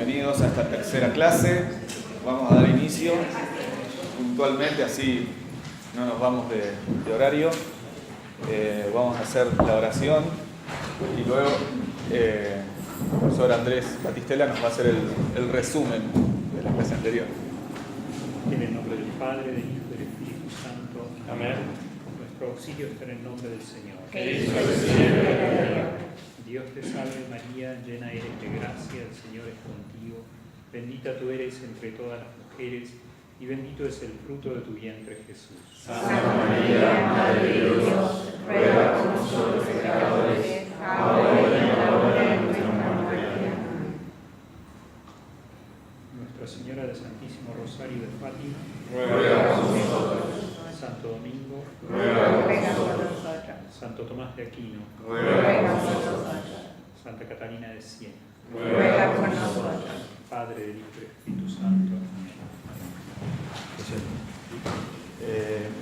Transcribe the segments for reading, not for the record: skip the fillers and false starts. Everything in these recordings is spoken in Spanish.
bienvenidos a esta tercera clase. Vamos a dar inicio puntualmente, así no nos vamos de horario. Vamos a hacer la oración y luego el profesor Andrés Batistella nos va a hacer el resumen de la clase anterior. En el nombre del Padre, del Hijo y del Espíritu Santo. Amén. Nuestro auxilio está en el nombre del Señor. Dios te salve María, llena eres de gracia, el Señor es contigo. Bendita tú eres entre todas las mujeres y bendito es el fruto de tu vientre, Jesús. Santa María, Madre de Dios, ruega por nosotros pecadores, ahora y en la hora de nuestra muerte. Amén. Nuestra Señora del Santísimo Rosario de Fátima, Ruega por nosotros. Santo Domingo, Ruega por nosotros. Santo Tomás de Aquino, Ruega por nosotros. Santa Catalina de Siena, Ruega por nosotros. Padre, del Hijo y del Espíritu Santo.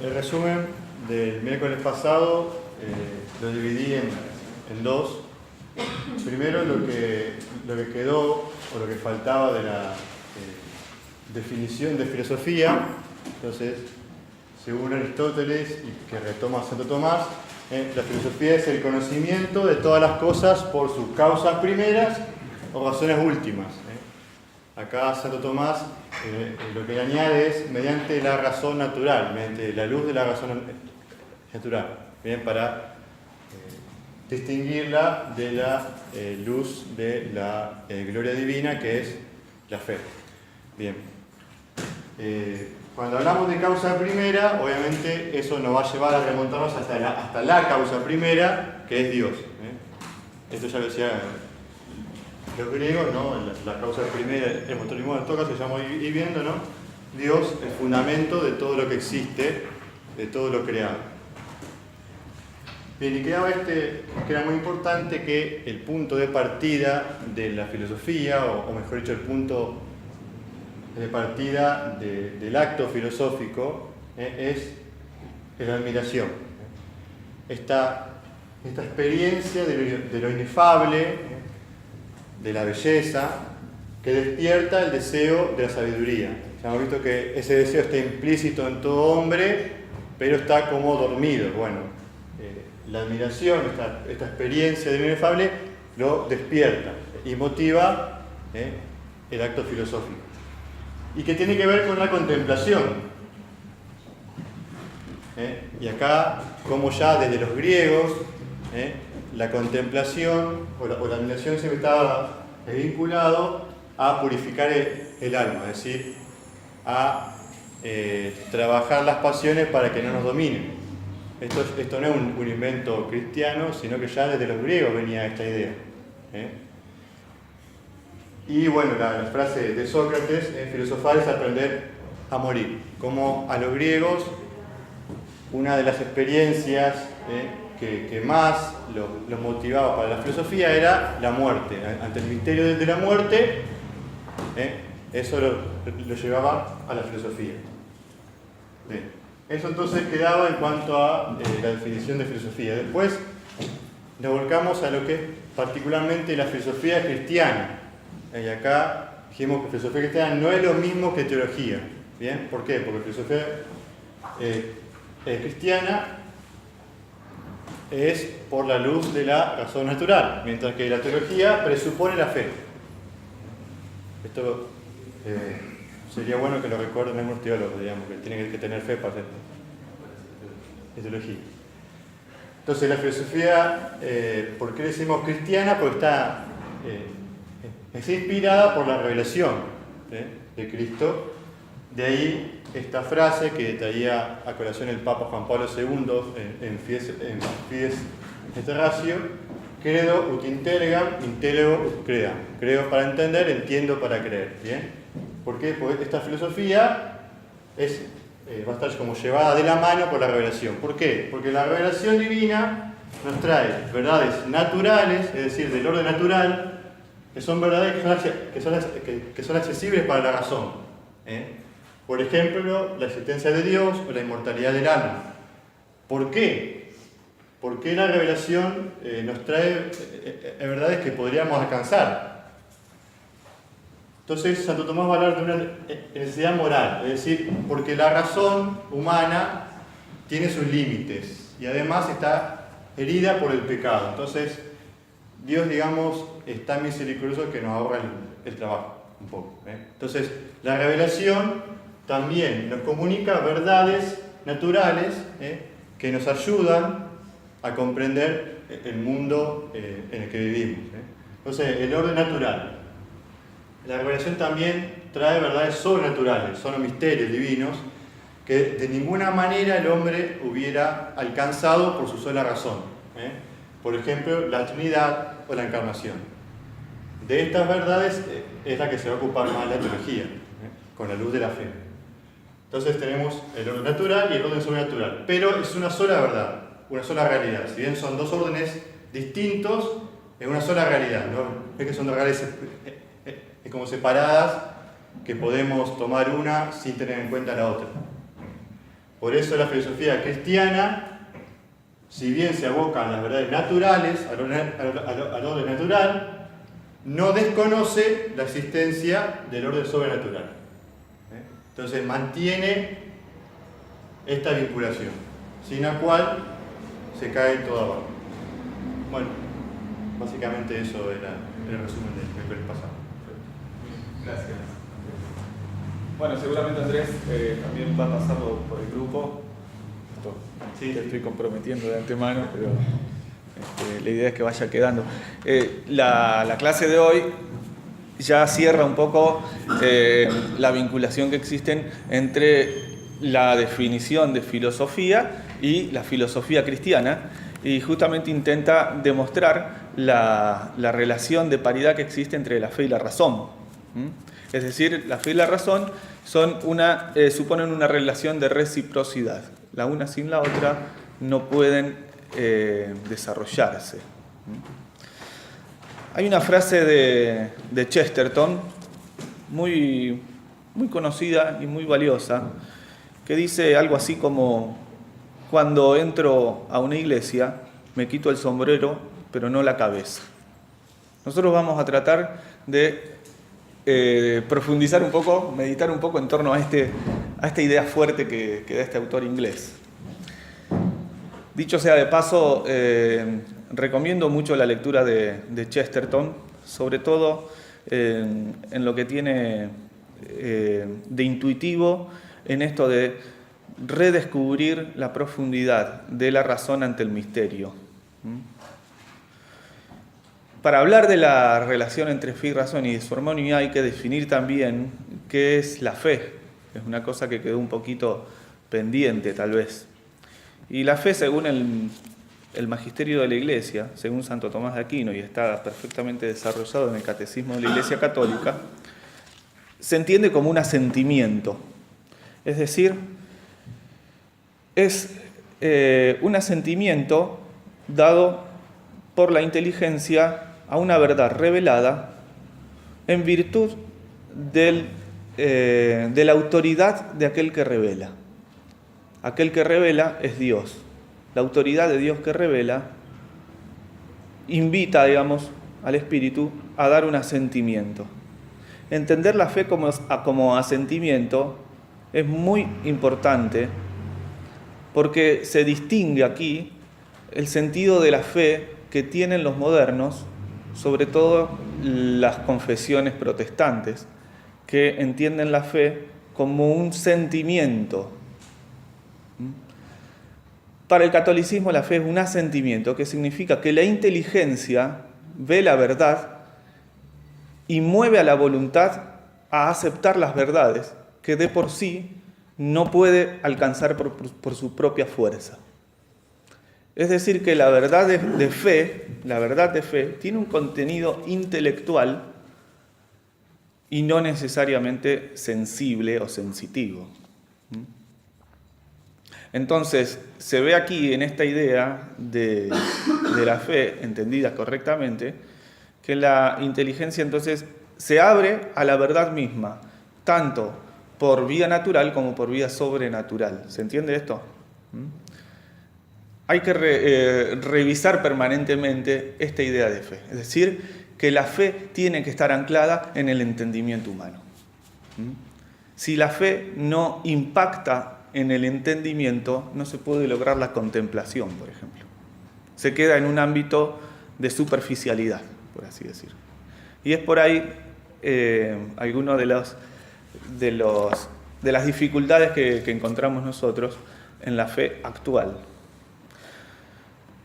El resumen del miércoles pasado lo dividí en dos. Primero lo que quedó o lo que faltaba de la definición de filosofía. Entonces, según Aristóteles y que retoma Santo Tomás, la filosofía es el conocimiento de todas las cosas por sus causas primeras o razones últimas. Acá Santo Tomás lo que le añade es mediante la razón natural, mediante la luz de la razón natural, bien, para distinguirla de la luz de la gloria divina, que es la fe. Bien. Cuando hablamos de causa primera, obviamente eso nos va a llevar a remontarnos hasta la causa primera, que es Dios. Esto ya lo decía los griegos, ¿no? La causa primera, el motorismo en todo caso, ya vamos a ir viendo, ¿no? Dios, el fundamento de todo lo que existe, de todo lo creado. Bien, y quedaba que era muy importante que el punto de partida de la filosofía, o mejor dicho, el punto de partida del acto filosófico, es la admiración. Esta experiencia de lo inefable, de la belleza, que despierta el deseo de la sabiduría. Ya hemos visto que ese deseo está implícito en todo hombre, pero está como dormido. Bueno, la admiración, esta experiencia de lo inefable, lo despierta y motiva el acto filosófico. Y que tiene que ver con la contemplación. Y acá, como ya desde los griegos, la contemplación o la admiración siempre estaba vinculado a purificar el alma, es decir, a trabajar las pasiones para que no nos dominen. Esto no es un invento cristiano, sino que ya desde los griegos venía esta idea. Y bueno, la frase de Sócrates, filosofar es aprender a morir. Como a los griegos, una de las experiencias que más los motivaba para la filosofía era la muerte. Ante el misterio de la muerte, eso lo llevaba a la filosofía. Bien. Eso entonces quedaba en cuanto a la definición de filosofía. Después nos volcamos a lo que es particularmente la filosofía cristiana. Y acá dijimos que filosofía cristiana no es lo mismo que teología. ¿Bien? ¿Por qué? Porque filosofía cristiana es por la luz de la razón natural, mientras que la teología presupone la fe. Esto sería bueno que lo recuerden algunos teólogos, digamos, que tienen que tener fe para hacer teología. Entonces la filosofía, ¿por qué decimos cristiana? Porque está inspirada por la revelación de Cristo. De ahí esta frase que traía a colación el Papa Juan Pablo II en Fides et Ratio: credo ut interrogam, intellego ut credam. Creo para entender, entiendo para creer. ¿Bien? ¿Por qué? Porque esta filosofía va a estar como llevada de la mano por la revelación. ¿Por qué? Porque la revelación divina nos trae verdades naturales, es decir, del orden natural, que son verdades que son accesibles para la razón. Por ejemplo, la existencia de Dios o la inmortalidad del alma. ¿Por qué? Porque la revelación nos trae verdades que podríamos alcanzar. Entonces Santo Tomás va a hablar de una necesidad moral, es decir, porque la razón humana tiene sus límites y además está herida por el pecado. Entonces Dios, digamos, es tan misericordioso que nos ahorra el trabajo un poco. Entonces la revelación también nos comunica verdades naturales que nos ayudan a comprender el mundo en el que vivimos. Entonces, el orden natural. La revelación también trae verdades sobrenaturales, son los misterios divinos que de ninguna manera el hombre hubiera alcanzado por su sola razón. Por ejemplo, la Trinidad o la Encarnación. De estas verdades es la que se va a ocupar más la teología, con la luz de la fe. Entonces tenemos el orden natural y el orden sobrenatural, pero es una sola verdad, una sola realidad. Si bien son dos órdenes distintos, es una sola realidad, ¿no? Es que son dos realidades como separadas, que podemos tomar una sin tener en cuenta la otra. Por eso la filosofía cristiana, si bien se aboca a las verdades naturales, al orden natural, no desconoce la existencia del orden sobrenatural. Entonces mantiene esta vinculación, sin la cual se cae todo abajo. Bueno, básicamente eso era el resumen del miércoles pasado. Gracias. Bueno, seguramente Andrés también va a pasarlo por el grupo. Esto Sí. te estoy comprometiendo de antemano, pero la idea es que vaya quedando. La clase de hoy ya cierra un poco la vinculación que existen entre la definición de filosofía y la filosofía cristiana, y justamente intenta demostrar la relación de paridad que existe entre la fe y la razón. Es decir, la fe y la razón suponen una relación de reciprocidad. La una sin la otra no pueden desarrollarse. Hay una frase de Chesterton muy, muy conocida y muy valiosa, que dice algo así como: cuando entro a una iglesia me quito el sombrero pero no la cabeza. Nosotros vamos a tratar de profundizar un poco, meditar un poco en torno a esta idea fuerte que da este autor inglés. Dicho sea de paso, recomiendo mucho la lectura de Chesterton, sobre todo en lo que tiene de intuitivo en esto de redescubrir la profundidad de la razón ante el misterio. Para hablar de la relación entre fe y razón y de su armonía hay que definir también qué es la fe. Es una cosa que quedó un poquito pendiente tal vez. Y la fe, según el magisterio de la Iglesia, según Santo Tomás de Aquino, y está perfectamente desarrollado en el Catecismo de la Iglesia Católica, se entiende como un asentimiento. Es decir, es un asentimiento dado por la inteligencia a una verdad revelada en virtud de la autoridad de aquel que revela. Aquel que revela es Dios. La autoridad de Dios que revela invita, digamos, al Espíritu a dar un asentimiento. Entender la fe como asentimiento es muy importante porque se distingue aquí el sentido de la fe que tienen los modernos, sobre todo las confesiones protestantes, que entienden la fe como un sentimiento. Para el catolicismo la fe es un asentimiento, que significa que la inteligencia ve la verdad y mueve a la voluntad a aceptar las verdades que de por sí no puede alcanzar por su propia fuerza. Es decir, que la verdad de fe tiene un contenido intelectual y no necesariamente sensible o sensitivo. Entonces, se ve aquí en esta idea de la fe, entendida correctamente, que la inteligencia entonces se abre a la verdad misma, tanto por vía natural como por vía sobrenatural. ¿Se entiende esto? Hay que revisar permanentemente esta idea de fe. Es decir, que la fe tiene que estar anclada en el entendimiento humano. Si la fe no impacta en el entendimiento, no se puede lograr la contemplación, por ejemplo. Se queda en un ámbito de superficialidad, por así decir. Y es por ahí alguno de las dificultades que encontramos nosotros en la fe actual.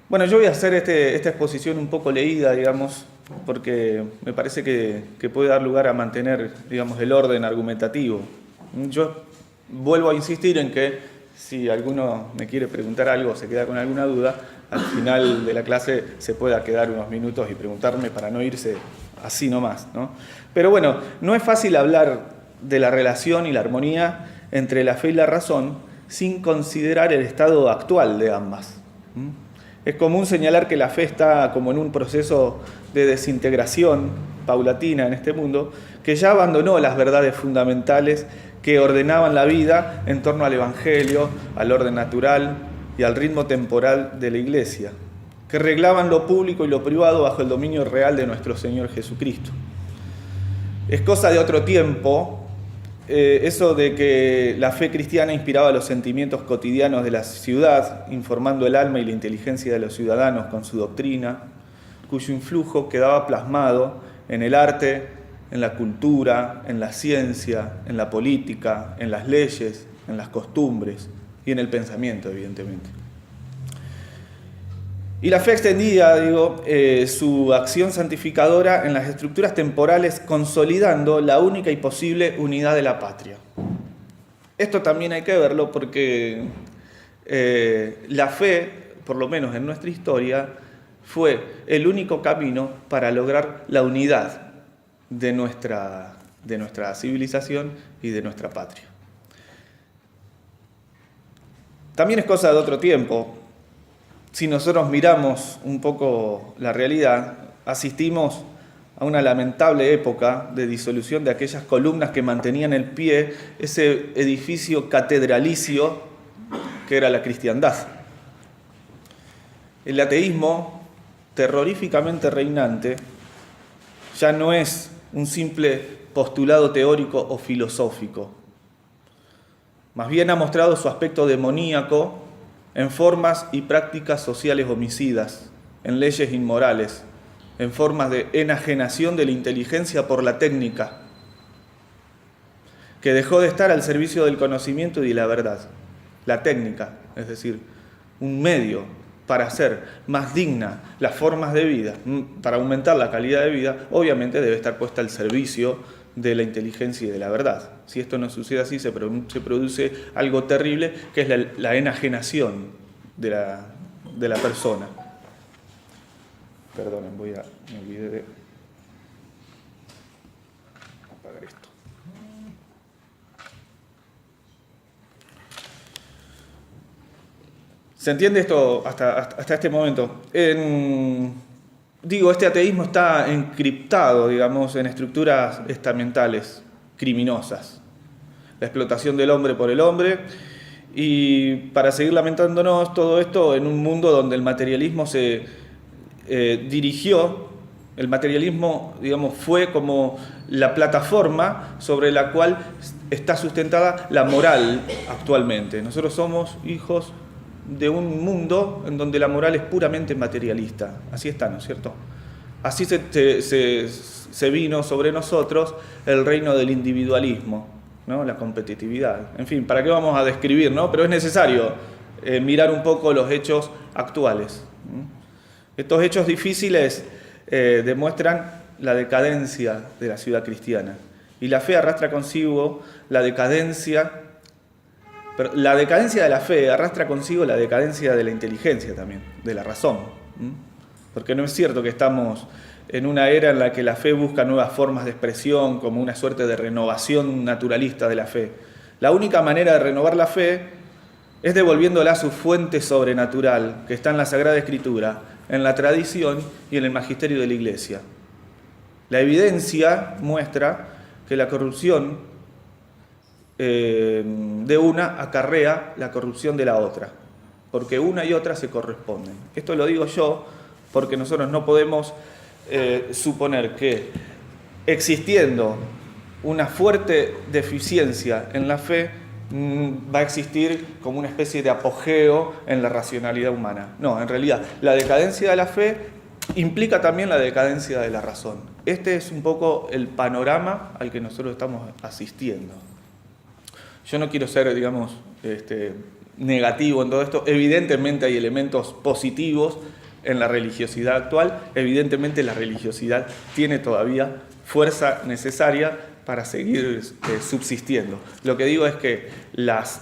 Bueno, yo voy a hacer esta exposición un poco leída, digamos, porque me parece que puede dar lugar a mantener, digamos, el orden argumentativo. Yo vuelvo a insistir en que si alguno me quiere preguntar algo o se queda con alguna duda, al final de la clase se pueda quedar unos minutos y preguntarme para no irse así nomás, ¿no? Pero bueno, no es fácil hablar de la relación y la armonía entre la fe y la razón sin considerar el estado actual de ambas. Es común señalar que la fe está como en un proceso de desintegración paulatina en este mundo, que ya abandonó las verdades fundamentales que ordenaban la vida en torno al Evangelio, al orden natural y al ritmo temporal de la Iglesia, que reglaban lo público y lo privado bajo el dominio real de nuestro Señor Jesucristo. Es cosa de otro tiempo eso de que la fe cristiana inspiraba los sentimientos cotidianos de la ciudad, informando el alma y la inteligencia de los ciudadanos con su doctrina, cuyo influjo quedaba plasmado en el arte, en la cultura, en la ciencia, en la política, en las leyes, en las costumbres y en el pensamiento, evidentemente. Y la fe extendía, su acción santificadora en las estructuras temporales, consolidando la única y posible unidad de la patria. Esto también hay que verlo porque la fe, por lo menos en nuestra historia, fue el único camino para lograr la unidad de nuestra civilización y de nuestra patria. También es cosa de otro tiempo. Si nosotros miramos un poco la realidad, asistimos a una lamentable época de disolución de aquellas columnas que mantenían en pie ese edificio catedralicio que era la cristiandad. El ateísmo, terroríficamente reinante, ya no es un simple postulado teórico o filosófico. Más bien ha mostrado su aspecto demoníaco en formas y prácticas sociales homicidas, en leyes inmorales, en formas de enajenación de la inteligencia por la técnica, que dejó de estar al servicio del conocimiento y de la verdad. La técnica, es decir, un medio para hacer más digna las formas de vida, para aumentar la calidad de vida, obviamente debe estar puesta al servicio de la inteligencia y de la verdad. Si esto no sucede así, se produce algo terrible, que es la enajenación de la persona. Perdonen, me olvidé de apagar esto. ¿Se entiende esto hasta este momento? Este ateísmo está encriptado, en estructuras estamentales criminosas. La explotación del hombre por el hombre, y para seguir lamentándonos todo esto en un mundo donde el materialismo se dirigió, el materialismo, fue como la plataforma sobre la cual está sustentada la moral actualmente. Nosotros somos hijos de un mundo en donde la moral es puramente materialista. Así está, ¿no es cierto? Así se vino sobre nosotros el reino del individualismo, ¿no? La competitividad. En fin, ¿para qué vamos a describir, no? Pero es necesario mirar un poco los hechos actuales. Estos hechos difíciles demuestran la decadencia de la ciudad cristiana. Y la fe arrastra consigo la decadencia. Pero la decadencia de la fe arrastra consigo la decadencia de la inteligencia también, de la razón. Porque no es cierto que estamos en una era en la que la fe busca nuevas formas de expresión, como una suerte de renovación naturalista de la fe. La única manera de renovar la fe es devolviéndola a su fuente sobrenatural, que está en la Sagrada Escritura, en la tradición y en el magisterio de la Iglesia. La evidencia muestra que la corrupción de una acarrea la corrupción de la otra, porque una y otra se corresponden. Esto lo digo yo porque nosotros no podemos suponer que existiendo una fuerte deficiencia en la fe, va a existir como una especie de apogeo en la racionalidad humana. No, en realidad, la decadencia de la fe implica también la decadencia de la razón. Este es un poco el panorama al que nosotros estamos asistiendo. Yo no quiero ser, digamos, negativo en todo esto. Evidentemente hay elementos positivos en la religiosidad actual. Evidentemente la religiosidad tiene todavía fuerza necesaria para seguir subsistiendo. Lo que digo es que las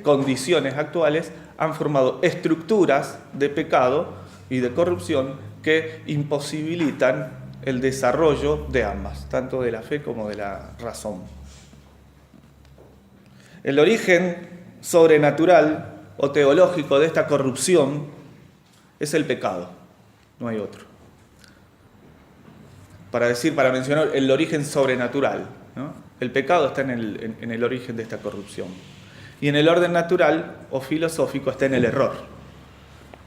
condiciones actuales han formado estructuras de pecado y de corrupción que imposibilitan el desarrollo de ambas, tanto de la fe como de la razón. El origen sobrenatural o teológico de esta corrupción es el pecado, no hay otro. Para mencionar el origen sobrenatural, ¿no? El pecado está en el origen de esta corrupción. Y en el orden natural o filosófico está en el error.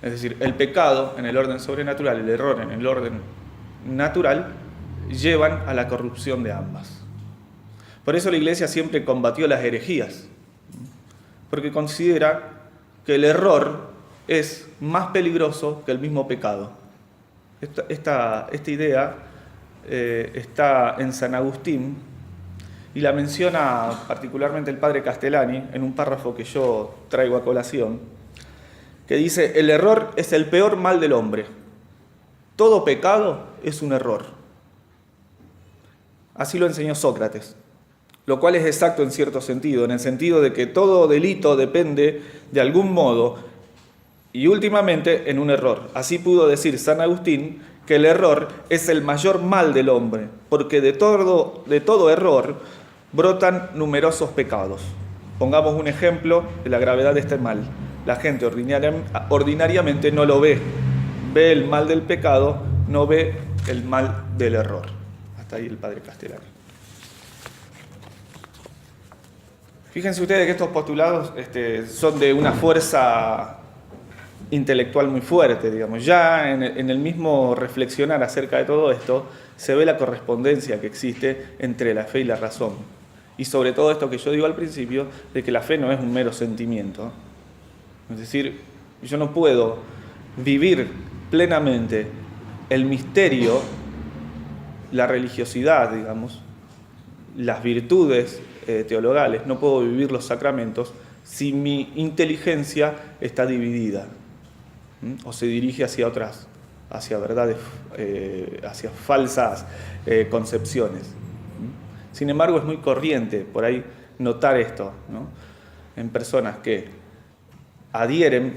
Es decir, el pecado en el orden sobrenatural, el error en el orden natural, llevan a la corrupción de ambas. Por eso la Iglesia siempre combatió las herejías, porque considera que el error es más peligroso que el mismo pecado. Esta idea está en San Agustín y la menciona particularmente el padre Castellani en un párrafo que yo traigo a colación, que dice: el error es el peor mal del hombre. Todo pecado es un error. Así lo enseñó Sócrates, lo cual es exacto en cierto sentido, en el sentido de que todo delito depende de algún modo y últimamente en un error. Así pudo decir San Agustín que el error es el mayor mal del hombre, porque de todo error brotan numerosos pecados. Pongamos un ejemplo de la gravedad de este mal. La gente ordinariamente no lo ve. Ve el mal del pecado, no ve el mal del error. Hasta ahí el padre Castellani. Fíjense ustedes que estos postulados son de una fuerza intelectual muy fuerte, digamos. Ya en el mismo reflexionar acerca de todo esto, se ve la correspondencia que existe entre la fe y la razón. Y sobre todo esto que yo digo al principio, de que la fe no es un mero sentimiento. Es decir, yo no puedo vivir plenamente el misterio, la religiosidad, digamos, las virtudes teologales, no puedo vivir los sacramentos si mi inteligencia está dividida o se dirige hacia otras, hacia verdades, hacia falsas concepciones. Sin embargo, es muy corriente por ahí notar esto, ¿no? En personas que adhieren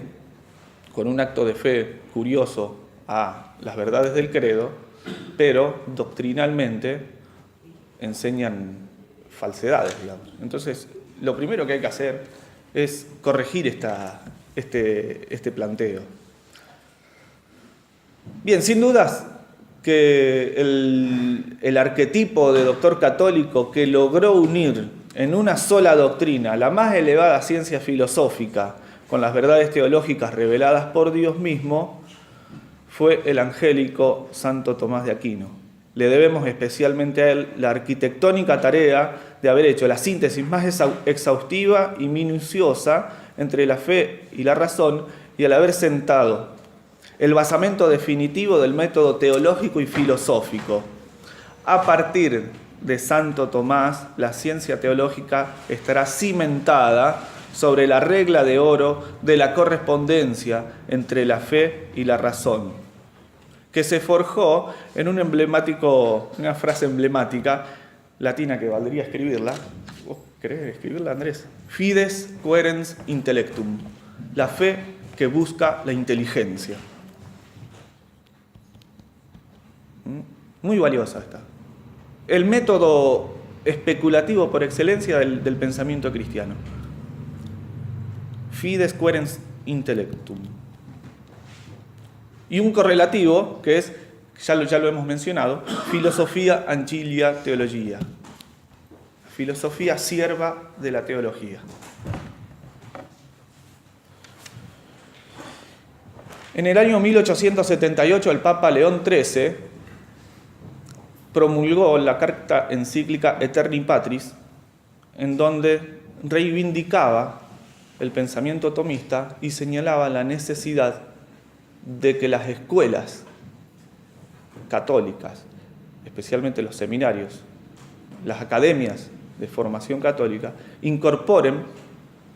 con un acto de fe curioso a las verdades del credo, pero doctrinalmente enseñan falsedades, digamos. Entonces, lo primero que hay que hacer es corregir este planteo. Bien, sin dudas que el arquetipo de doctor católico que logró unir en una sola doctrina la más elevada ciencia filosófica con las verdades teológicas reveladas por Dios mismo fue el angélico Santo Tomás de Aquino. Le debemos especialmente a él la arquitectónica tarea de haber hecho la síntesis más exhaustiva y minuciosa entre la fe y la razón, y al haber sentado el basamento definitivo del método teológico y filosófico. A partir de Santo Tomás, la ciencia teológica estará cimentada sobre la regla de oro de la correspondencia entre la fe y la razón, que se forjó en una frase emblemática latina que valdría escribirla. ¿Vos querés escribirla, Andrés? Fides querens intellectum, la fe que busca la inteligencia. Muy valiosa esta. El método especulativo por excelencia del pensamiento cristiano. Fides querens intellectum. Y un correlativo que es, ya lo hemos mencionado, filosofía ancilia teología. Filosofía sierva de la teología. En el año 1878 el Papa León XIII promulgó la carta encíclica Aeterni Patris, en donde reivindicaba el pensamiento tomista y señalaba la necesidad de que las escuelas católicas, especialmente los seminarios, las academias de formación católica, incorporen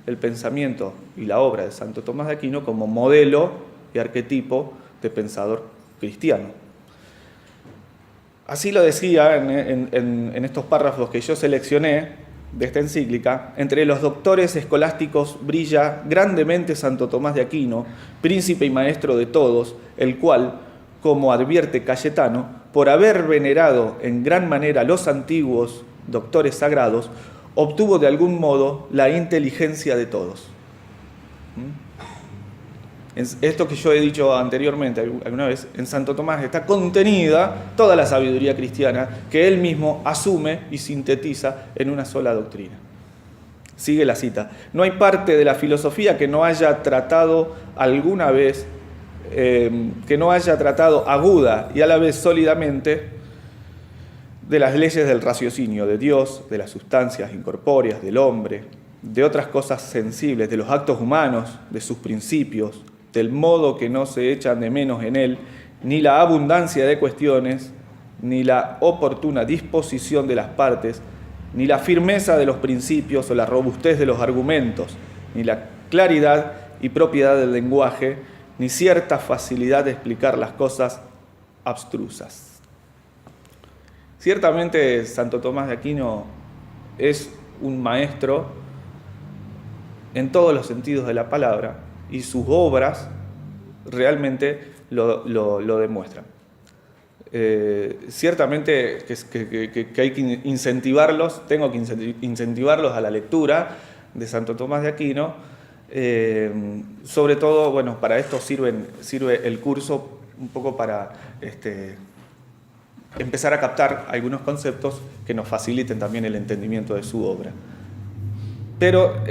el pensamiento y la obra de Santo Tomás de Aquino como modelo y arquetipo de pensador cristiano. Así lo decía en estos párrafos que yo seleccioné de esta encíclica: entre los doctores escolásticos brilla grandemente Santo Tomás de Aquino, príncipe y maestro de todos, el cual, como advierte Cayetano, por haber venerado en gran manera a los antiguos doctores sagrados, obtuvo de algún modo la inteligencia de todos. Esto que yo he dicho anteriormente alguna vez, en Santo Tomás está contenida toda la sabiduría cristiana que él mismo asume y sintetiza en una sola doctrina. Sigue la cita: no hay parte de la filosofía que no haya tratado alguna vez, que no haya tratado aguda y a la vez sólidamente de las leyes del raciocinio, de Dios, de las sustancias incorpóreas, del hombre, de otras cosas sensibles, de los actos humanos, de sus principios, del modo que no se echan de menos en él, ni la abundancia de cuestiones, ni la oportuna disposición de las partes, ni la firmeza de los principios o la robustez de los argumentos, ni la claridad y propiedad del lenguaje, ni cierta facilidad de explicar las cosas abstrusas. Ciertamente Santo Tomás de Aquino es un maestro en todos los sentidos de la palabra, y sus obras realmente lo demuestran. Ciertamente que hay que incentivarlos, tengo que incentivarlos a la lectura de Santo Tomás de Aquino. Sobre todo, bueno, para esto sirve el curso un poco para empezar a captar algunos conceptos que nos faciliten también el entendimiento de su obra. Pero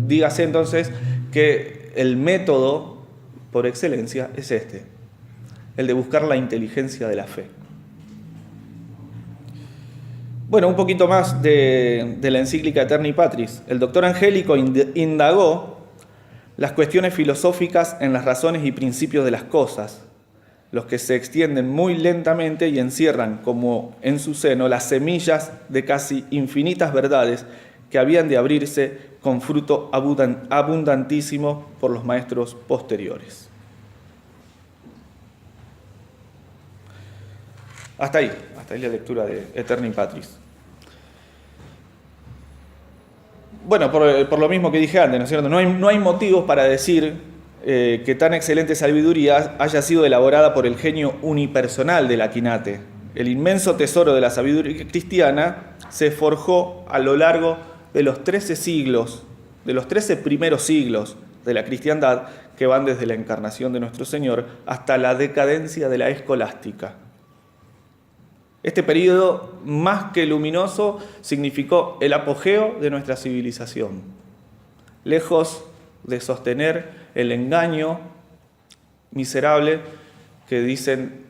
dígase entonces que el método por excelencia es el de buscar la inteligencia de la fe. Bueno, un poquito más de la encíclica Aeterni Patris. El doctor Angélico indagó las cuestiones filosóficas en las razones y principios de las cosas, los que se extienden muy lentamente y encierran como en su seno las semillas de casi infinitas verdades que habían de abrirse con fruto abundantísimo por los maestros posteriores. Hasta ahí la lectura de Aeterni Patris. Bueno, por lo mismo que dije antes, ¿no es cierto? No hay motivos para decir que tan excelente sabiduría haya sido elaborada por el genio unipersonal del Aquinate. El inmenso tesoro de la sabiduría cristiana se forjó a lo largo de los 13 siglos, de los 13 primeros siglos de la cristiandad, que van desde la encarnación de nuestro Señor hasta la decadencia de la escolástica. Este periodo, más que luminoso, significó el apogeo de nuestra civilización. Lejos de sostener el engaño miserable que dicen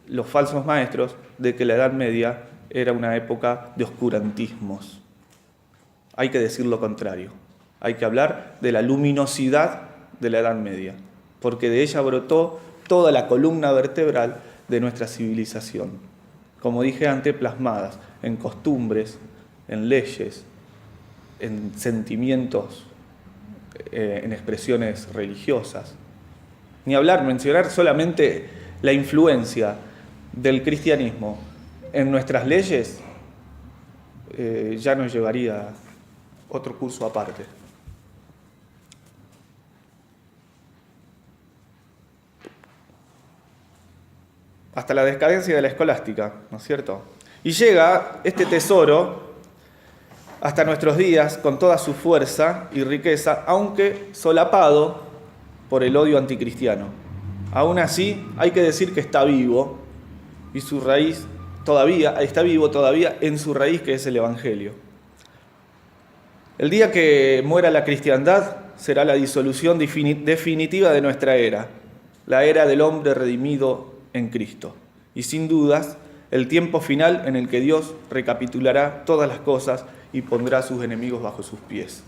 los falsos maestros de que la Edad Media era una época de oscurantismos. Hay que decir lo contrario. Hay que hablar de la luminosidad de la Edad Media, porque de ella brotó toda la columna vertebral de nuestra civilización. Como dije antes, plasmadas en costumbres, en leyes, en sentimientos, en expresiones religiosas. Ni hablar, mencionar solamente la influencia del cristianismo en nuestras leyes, ya nos llevaría otro curso aparte. Hasta la decadencia de la escolástica, ¿no es cierto? Y llega este tesoro hasta nuestros días con toda su fuerza y riqueza, aunque solapado por el odio anticristiano. Aún así, hay que decir que está vivo, y su raíz está vivo todavía en su raíz, que es el Evangelio. El día que muera la cristiandad será la disolución definitiva de nuestra era, la era del hombre redimido en Cristo. Y sin dudas, el tiempo final en el que Dios recapitulará todas las cosas y pondrá a sus enemigos bajo sus pies.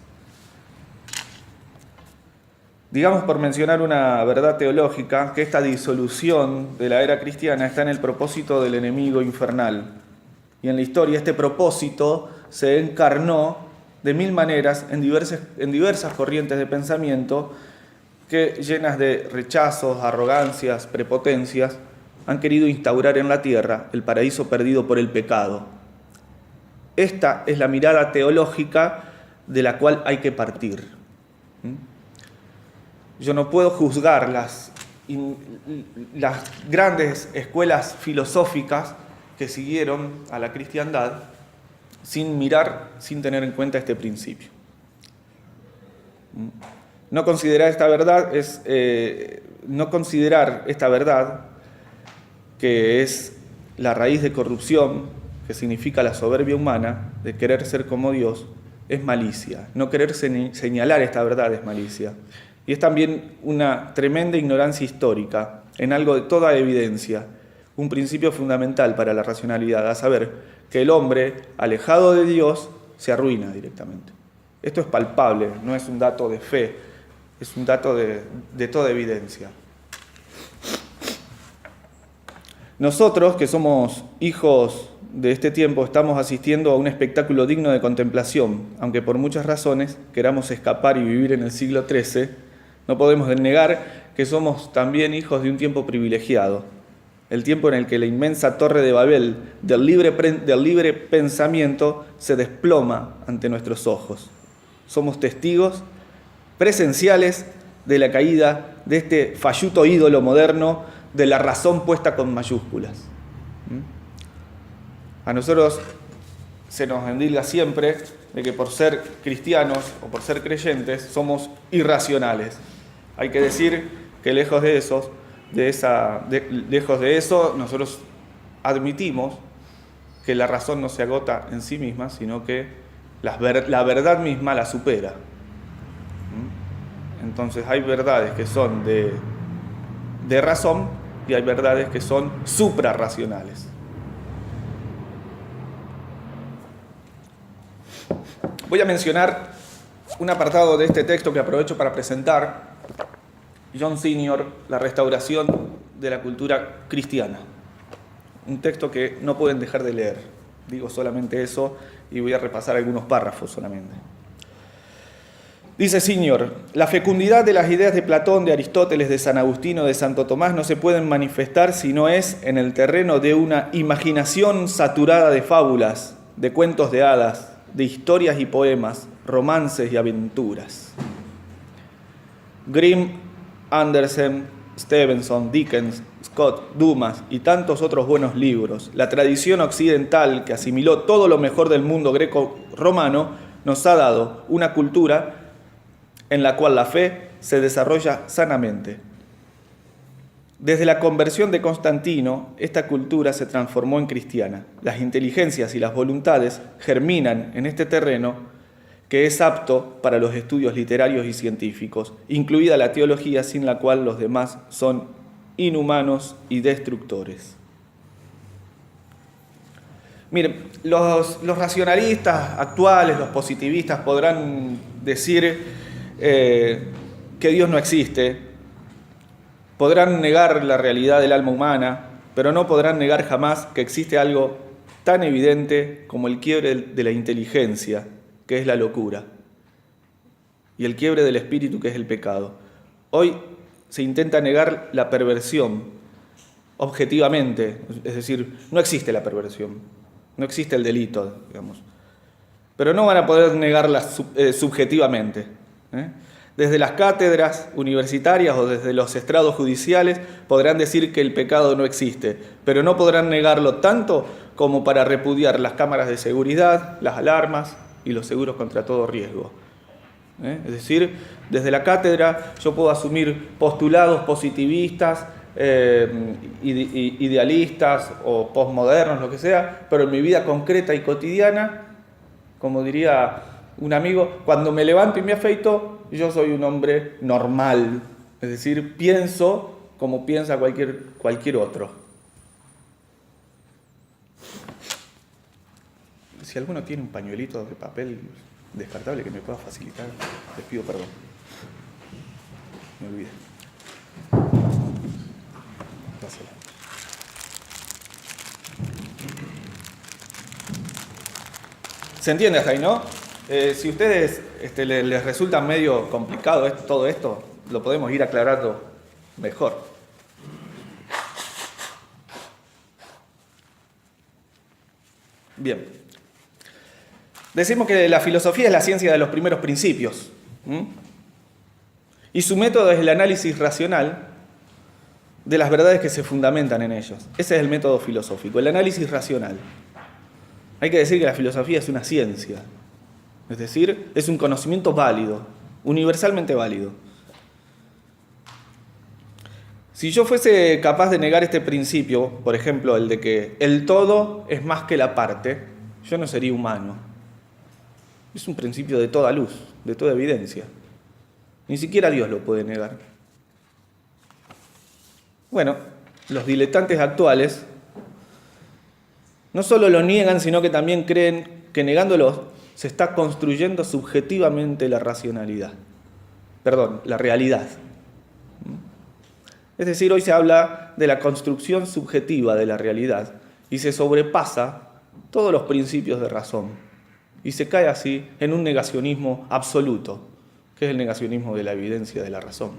Digamos, por mencionar una verdad teológica, que esta disolución de la era cristiana está en el propósito del enemigo infernal. Y en la historia este propósito se encarnó de mil maneras en diversas corrientes de pensamiento que, llenas de rechazos, arrogancias, prepotencias, han querido instaurar en la tierra el paraíso perdido por el pecado. Esta es la mirada teológica de la cual hay que partir. Yo no puedo juzgar las grandes escuelas filosóficas que siguieron a la cristiandad sin tener en cuenta este principio. No considerar esta verdad que es la raíz de corrupción, que significa la soberbia humana de querer ser como Dios, es malicia. No querer señalar esta verdad es malicia. Y es también una tremenda ignorancia histórica en algo de toda evidencia, un principio fundamental para la racionalidad, a saber, que el hombre, alejado de Dios, se arruina directamente. Esto es palpable, no es un dato de fe, es un dato de toda evidencia. Nosotros, que somos hijos de este tiempo, estamos asistiendo a un espectáculo digno de contemplación, aunque por muchas razones queramos escapar y vivir en el siglo XIII, no podemos negar que somos también hijos de un tiempo privilegiado, el tiempo en el que la inmensa torre de Babel del libre pensamiento se desploma ante nuestros ojos. Somos testigos presenciales de la caída de este falluto ídolo moderno de la razón puesta con mayúsculas. A nosotros se nos endilga siempre de que por ser cristianos o por ser creyentes somos irracionales. Hay que decir que lejos de eso, nosotros admitimos que la razón no se agota en sí misma, sino que la verdad misma la supera. Entonces hay verdades que son de razón y hay verdades que son suprarracionales. Voy a mencionar un apartado de este texto que aprovecho para presentar, John Senior, La restauración de la cultura cristiana. Un texto que no pueden dejar de leer. Digo solamente eso y voy a repasar algunos párrafos solamente. Dice Senior: la fecundidad de las ideas de Platón, de Aristóteles, de San Agustín o de Santo Tomás no se pueden manifestar si no es en el terreno de una imaginación saturada de fábulas, de cuentos de hadas, de historias y poemas, romances y aventuras. Grimm, Andersen, Stevenson, Dickens, Scott, Dumas y tantos otros buenos libros, la tradición occidental que asimiló todo lo mejor del mundo greco-romano, nos ha dado una cultura en la cual la fe se desarrolla sanamente. Desde la conversión de Constantino, esta cultura se transformó en cristiana. Las inteligencias y las voluntades germinan en este terreno que es apto para los estudios literarios y científicos, incluida la teología, sin la cual los demás son inhumanos y destructores. Miren, los racionalistas actuales, los positivistas, podrán decir que Dios no existe, podrán negar la realidad del alma humana, pero no podrán negar jamás que existe algo tan evidente como el quiebre de la inteligencia, que es la locura, y el quiebre del espíritu, que es el pecado. Hoy se intenta negar la perversión objetivamente, es decir, no existe la perversión, no existe el delito, digamos, pero no van a poder negarla subjetivamente. Desde las cátedras universitarias o desde los estrados judiciales podrán decir que el pecado no existe, pero no podrán negarlo tanto como para repudiar las cámaras de seguridad, las alarmas y los seguros contra todo riesgo. Es decir, desde la cátedra yo puedo asumir postulados positivistas, idealistas o posmodernos, lo que sea, pero en mi vida concreta y cotidiana, como diría un amigo, cuando me levanto y me afeito, yo soy un hombre normal. Es decir, pienso como piensa cualquier otro. Si alguno tiene un pañuelito de papel descartable que me pueda facilitar, les pido perdón. Me olvidé. Gracias. ¿Se entiende hasta ahí, no? Si a ustedes les resulta medio complicado todo esto, lo podemos ir aclarando mejor. Bien. Decimos que la filosofía es la ciencia de los primeros principios. Y su método es el análisis racional de las verdades que se fundamentan en ellos. Ese es el método filosófico, el análisis racional. Hay que decir que la filosofía es una ciencia. Es decir, es un conocimiento válido, universalmente válido. Si yo fuese capaz de negar este principio, por ejemplo, el de que el todo es más que la parte, yo no sería humano. Es un principio de toda luz, de toda evidencia. Ni siquiera Dios lo puede negar. Bueno, los diletantes actuales no solo lo niegan, sino que también creen que negándolo se está construyendo subjetivamente la racionalidad. Perdón, la realidad. Es decir, hoy se habla de la construcción subjetiva de la realidad y se sobrepasa todos los principios de razón y se cae así en un negacionismo absoluto, que es el negacionismo de la evidencia de la razón.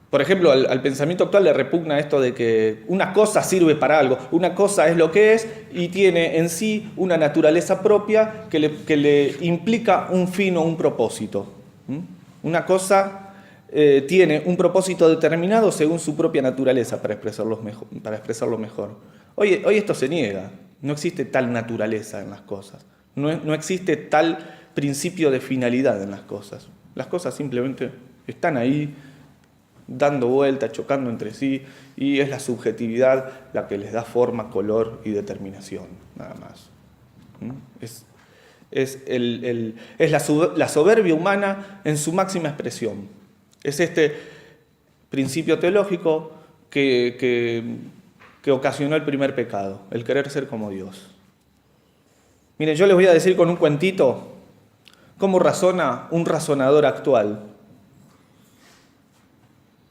Por ejemplo, al pensamiento actual le repugna esto de que una cosa sirve para algo, una cosa es lo que es y tiene en sí una naturaleza propia que le implica un fin o un propósito. Una cosa tiene un propósito determinado según su propia naturaleza, para expresarlo mejor. Hoy esto se niega, no existe tal naturaleza en las cosas, no existe tal principio de finalidad en las cosas. Las cosas simplemente están ahí, dando vueltas, chocando entre sí, y es la subjetividad la que les da forma, color y determinación, nada más. Es la soberbia humana en su máxima expresión. Es este principio teológico que ocasionó el primer pecado, el querer ser como Dios. Miren, yo les voy a decir con un cuentito cómo razona un razonador actual,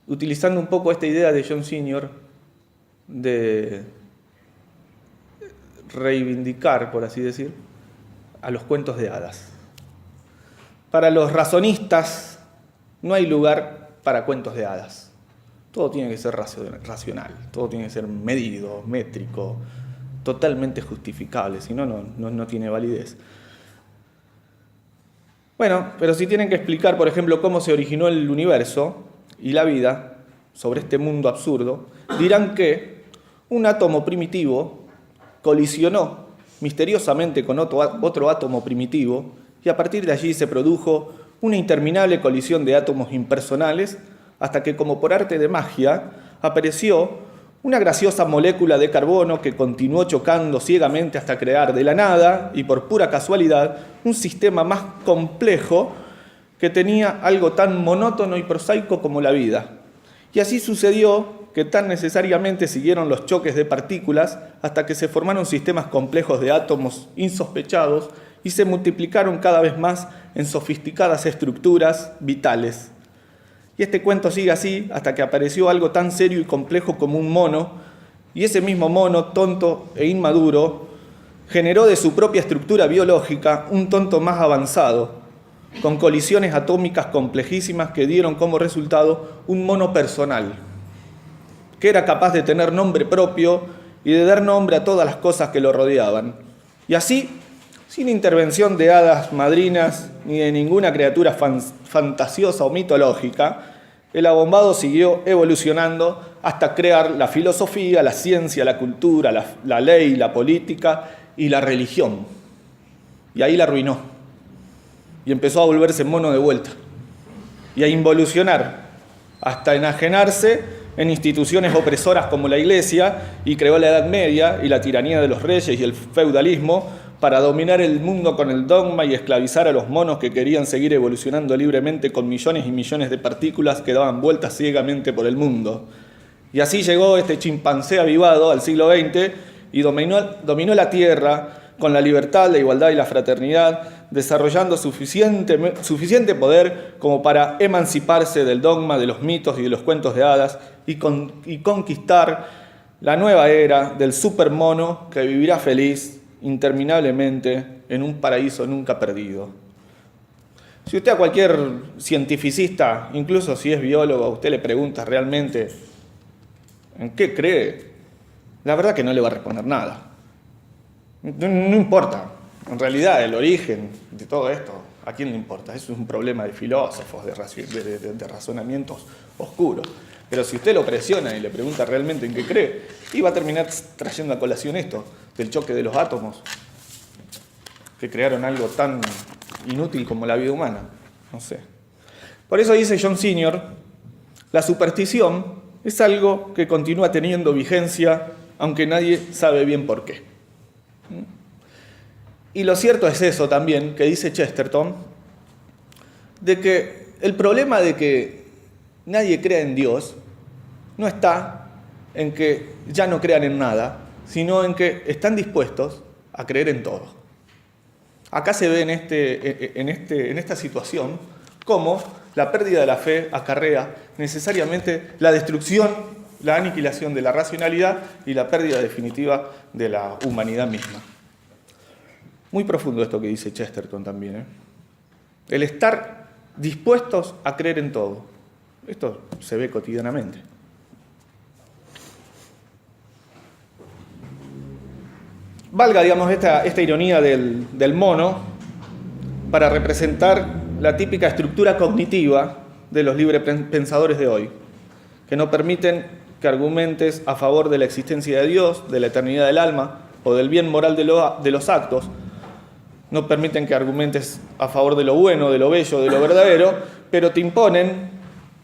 utilizando un poco esta idea de John Senior de reivindicar, por así decir, a los cuentos de hadas. Para los razonistas no hay lugar para cuentos de hadas. Todo tiene que ser racional, todo tiene que ser medido, métrico, totalmente justificable, si no, no tiene validez. Bueno, pero si tienen que explicar, por ejemplo, cómo se originó el universo y la vida sobre este mundo absurdo, dirán que un átomo primitivo colisionó misteriosamente con otro átomo primitivo y a partir de allí se produjo una interminable colisión de átomos impersonales hasta que, como por arte de magia, apareció una graciosa molécula de carbono que continuó chocando ciegamente hasta crear de la nada y por pura casualidad un sistema más complejo que tenía algo tan monótono y prosaico como la vida. Y así sucedió que tan necesariamente siguieron los choques de partículas hasta que se formaron sistemas complejos de átomos insospechados y se multiplicaron cada vez más en sofisticadas estructuras vitales. Y este cuento sigue así hasta que apareció algo tan serio y complejo como un mono, y ese mismo mono, tonto e inmaduro, generó de su propia estructura biológica un tonto más avanzado, con colisiones atómicas complejísimas que dieron como resultado un mono personal, que era capaz de tener nombre propio y de dar nombre a todas las cosas que lo rodeaban. Y así, sin intervención de hadas madrinas ni de ninguna criatura fantasiosa o mitológica, el abombado siguió evolucionando hasta crear la filosofía, la ciencia, la cultura, la ley, la política y la religión. Y ahí la arruinó. Y empezó a volverse mono de vuelta. Y a involucionar, hasta enajenarse en instituciones opresoras como la Iglesia, y creó la Edad Media y la tiranía de los reyes y el feudalismo para dominar el mundo con el dogma y esclavizar a los monos que querían seguir evolucionando libremente con millones y millones de partículas que daban vueltas ciegamente por el mundo. Y así llegó este chimpancé avivado al siglo XX y dominó la tierra con la libertad, la igualdad y la fraternidad, desarrollando suficiente poder como para emanciparse del dogma de los mitos y de los cuentos de hadas y conquistar la nueva era del supermono que vivirá feliz interminablemente en un paraíso nunca perdido. Si usted a cualquier cientificista, incluso si es biólogo, usted le pregunta realmente en qué cree, la verdad que no le va a responder nada. No importa, en realidad el origen de todo esto, ¿a quién le importa? Eso es un problema de filósofos, de razonamientos oscuros. Pero si usted lo presiona y le pregunta realmente en qué cree, y va a terminar trayendo a colación esto, del choque de los átomos, que crearon algo tan inútil como la vida humana. No sé. Por eso dice John Senior, la superstición es algo que continúa teniendo vigencia, aunque nadie sabe bien por qué. Y lo cierto es eso también, que dice Chesterton, de que el problema de que nadie crea en Dios no está en que ya no crean en nada, sino en que están dispuestos a creer en todo. Acá se ve en esta situación cómo la pérdida de la fe acarrea necesariamente la destrucción, la aniquilación de la racionalidad y la pérdida definitiva de la humanidad misma. Muy profundo esto que dice Chesterton también, ¿eh? El estar dispuestos a creer en todo. Esto se ve cotidianamente. Valga, digamos, esta ironía del mono para representar la típica estructura cognitiva de los librepensadores de hoy, que no permiten que argumentes a favor de la existencia de Dios, de la eternidad del alma o del bien moral de los actos, no permiten que argumentes a favor de lo bueno, de lo bello, de lo verdadero, pero te imponen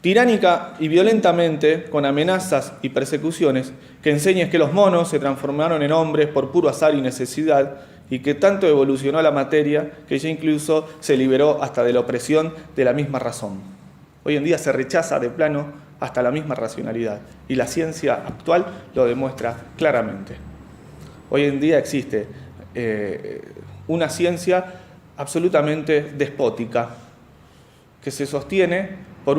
tiránica y violentamente, con amenazas y persecuciones, que enseñes que los monos se transformaron en hombres por puro azar y necesidad, y que tanto evolucionó la materia que ya incluso se liberó hasta de la opresión de la misma razón. Hoy en día se rechaza de plano hasta la misma racionalidad, y la ciencia actual lo demuestra claramente. Hoy en día existe una ciencia absolutamente despótica, que se sostiene por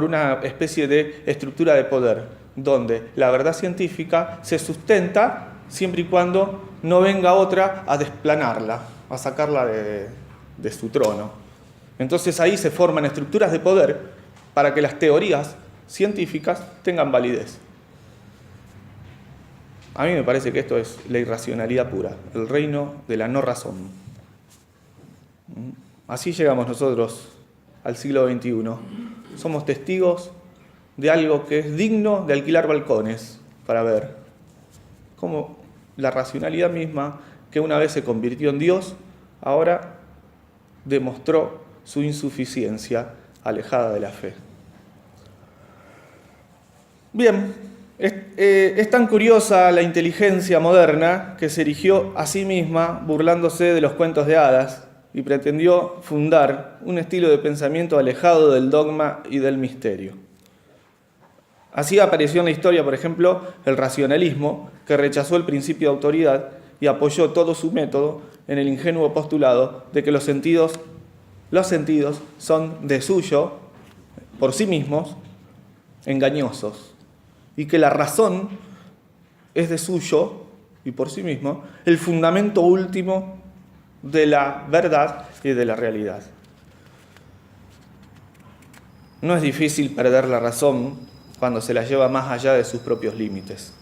una especie de estructura de poder, donde la verdad científica se sustenta siempre y cuando no venga otra a desplanarla, a sacarla de su trono. Entonces ahí se forman estructuras de poder para que las teorías científicas tengan validez. A mí me parece que esto es la irracionalidad pura, el reino de la no razón. Así llegamos nosotros al siglo XXI. Somos testigos de algo que es digno de alquilar balcones para ver cómo la racionalidad misma, que una vez se convirtió en Dios, ahora demostró su insuficiencia alejada de la fe. Bien, es tan curiosa la inteligencia moderna que se erigió a sí misma burlándose de los cuentos de hadas y pretendió fundar un estilo de pensamiento alejado del dogma y del misterio. Así apareció en la historia, por ejemplo, el racionalismo, que rechazó el principio de autoridad y apoyó todo su método en el ingenuo postulado de que los sentidos son de suyo, por sí mismos, engañosos, y que la razón es de suyo y por sí mismo el fundamento último de la verdad y de la realidad. No es difícil perder la razón cuando se la lleva más allá de sus propios límites.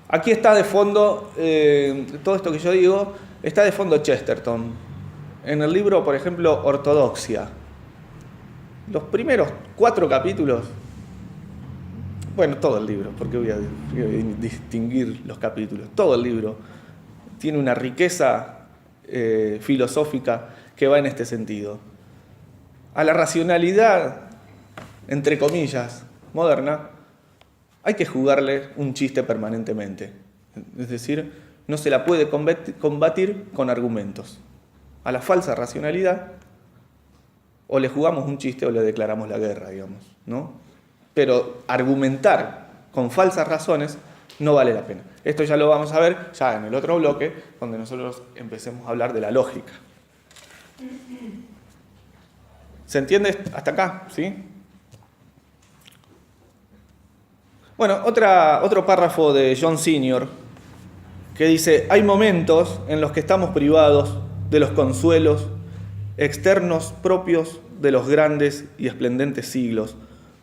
Aquí está de fondo, todo esto que yo digo, está de fondo Chesterton. En el libro, por ejemplo, Ortodoxia. Los primeros 4 capítulos, bueno, todo el libro, porque voy a distinguir los capítulos, todo el libro tiene una riqueza filosófica que va en este sentido. A la racionalidad, entre comillas, moderna, hay que jugarle un chiste permanentemente. Es decir, no se la puede combatir con argumentos. A la falsa racionalidad, o le jugamos un chiste o le declaramos la guerra, digamos, ¿no? Pero argumentar con falsas razones no vale la pena. Esto ya lo vamos a ver ya en el otro bloque, donde nosotros empecemos a hablar de la lógica. ¿Se entiende hasta acá? ¿Sí? Bueno, otro párrafo de John Senior que dice: hay momentos en los que estamos privados de los consuelos externos propios de los grandes y esplendentes siglos,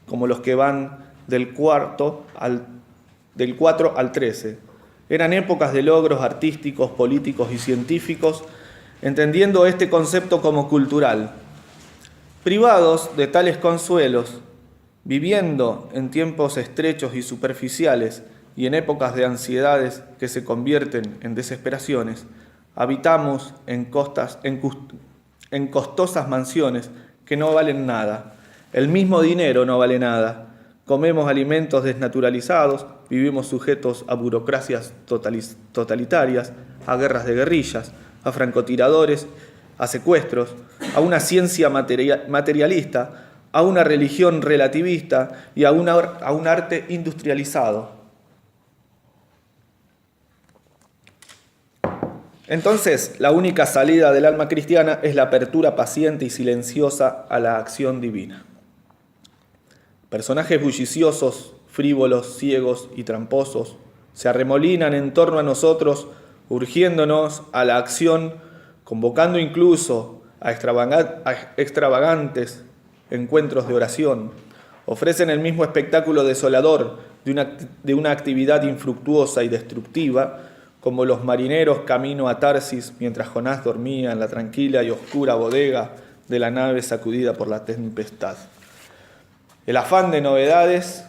como los que van del 4 al 13. Eran épocas de logros artísticos, políticos y científicos, entendiendo este concepto como cultural. Privados de tales consuelos, viviendo en tiempos estrechos y superficiales y en épocas de ansiedades que se convierten en desesperaciones, habitamos en costosas mansiones que no valen nada. El mismo dinero no vale nada. Comemos alimentos desnaturalizados, vivimos sujetos a burocracias totalitarias, a guerras de guerrillas, a francotiradores, a secuestros, a una ciencia materialista, a una religión relativista y a un arte industrializado. Entonces, la única salida del alma cristiana es la apertura paciente y silenciosa a la acción divina. Personajes bulliciosos, frívolos, ciegos y tramposos se arremolinan en torno a nosotros, urgiéndonos a la acción, convocando incluso a extravagantes encuentros de oración. Ofrecen el mismo espectáculo desolador de una actividad infructuosa y destructiva, como los marineros camino a Tarsis mientras Jonás dormía en la tranquila y oscura bodega de la nave sacudida por la tempestad. El afán de novedades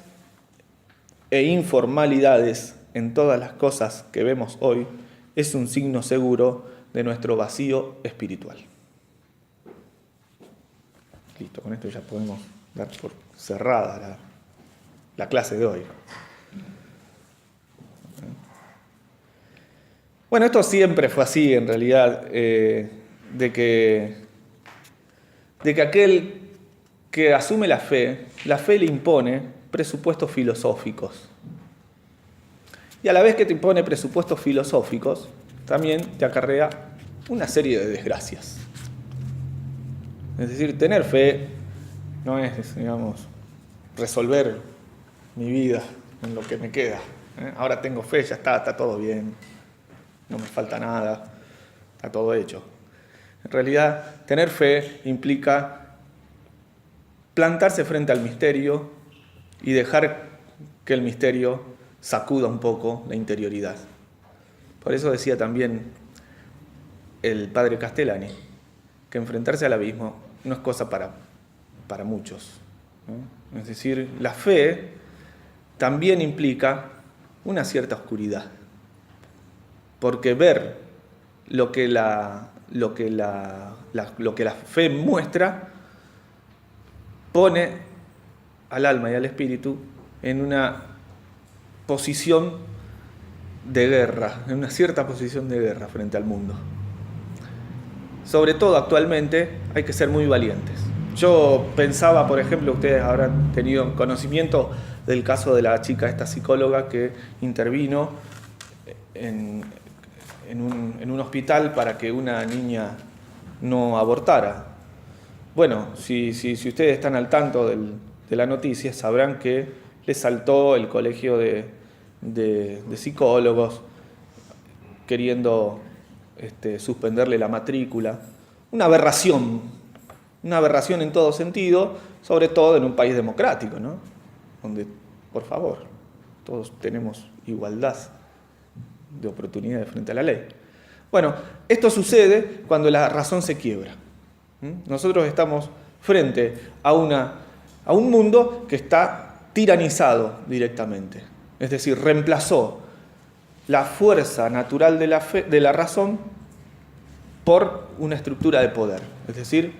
e informalidades en todas las cosas que vemos hoy es un signo seguro de nuestro vacío espiritual. Listo, con esto ya podemos dar por cerrada la clase de hoy. Bueno, esto siempre fue así en realidad, de que aquel que asume la fe le impone presupuestos filosóficos. Y a la vez que te impone presupuestos filosóficos, también te acarrea una serie de desgracias. Es decir, tener fe no es, digamos, resolver mi vida en lo que me queda. Ahora tengo fe, ya está todo bien, no me falta nada, está todo hecho. En realidad, tener fe implica plantarse frente al misterio y dejar que el misterio sacuda un poco la interioridad. Por eso decía también el padre Castellani que enfrentarse al abismo no es cosa para muchos, ¿no? Es decir, la fe también implica una cierta oscuridad, porque ver lo que la fe muestra pone al alma y al espíritu en una posición de guerra, en una cierta posición de guerra frente al mundo. Sobre todo actualmente hay que ser muy valientes. Yo pensaba, por ejemplo, ustedes habrán tenido conocimiento del caso de la chica, esta psicóloga que intervino en un hospital para que una niña no abortara. Bueno, si ustedes están al tanto de la noticia, sabrán que le saltó el colegio de psicólogos queriendo suspenderle la matrícula. Una aberración en todo sentido, sobre todo en un país democrático, ¿no? Donde, por favor, todos tenemos igualdad de oportunidades frente a la ley. Bueno, esto sucede cuando la razón se quiebra. Nosotros estamos frente a un mundo que está tiranizado directamente. Es decir, reemplazó la fuerza natural de la razón por una estructura de poder. Es decir,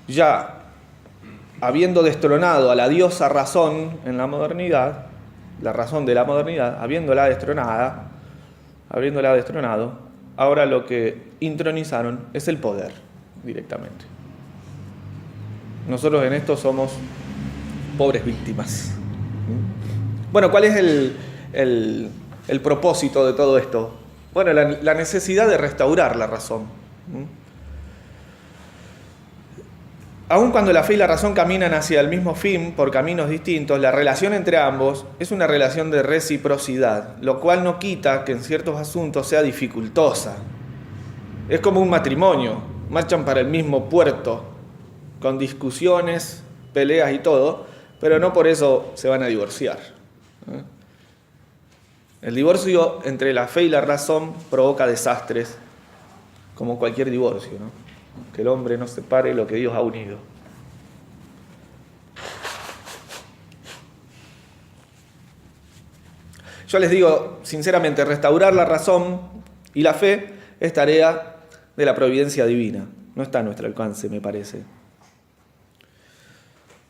ya habiendo destronado a la diosa razón en la modernidad, la razón de la modernidad, habiéndola destronado, ahora lo que intronizaron es el poder directamente. Nosotros en esto somos pobres víctimas. Bueno, ¿cuál es el propósito de todo esto? Bueno, la necesidad de restaurar la razón. Aun cuando la fe y la razón caminan hacia el mismo fin por caminos distintos, la relación entre ambos es una relación de reciprocidad, lo cual no quita que en ciertos asuntos sea dificultosa. Es como un matrimonio, marchan para el mismo puerto, con discusiones, peleas y todo, pero no por eso se van a divorciar. El divorcio entre la fe y la razón provoca desastres, como cualquier divorcio, ¿no? Que el hombre no separe lo que Dios ha unido. Yo les digo, sinceramente, restaurar la razón y la fe es tarea de la providencia divina. No está a nuestro alcance, me parece.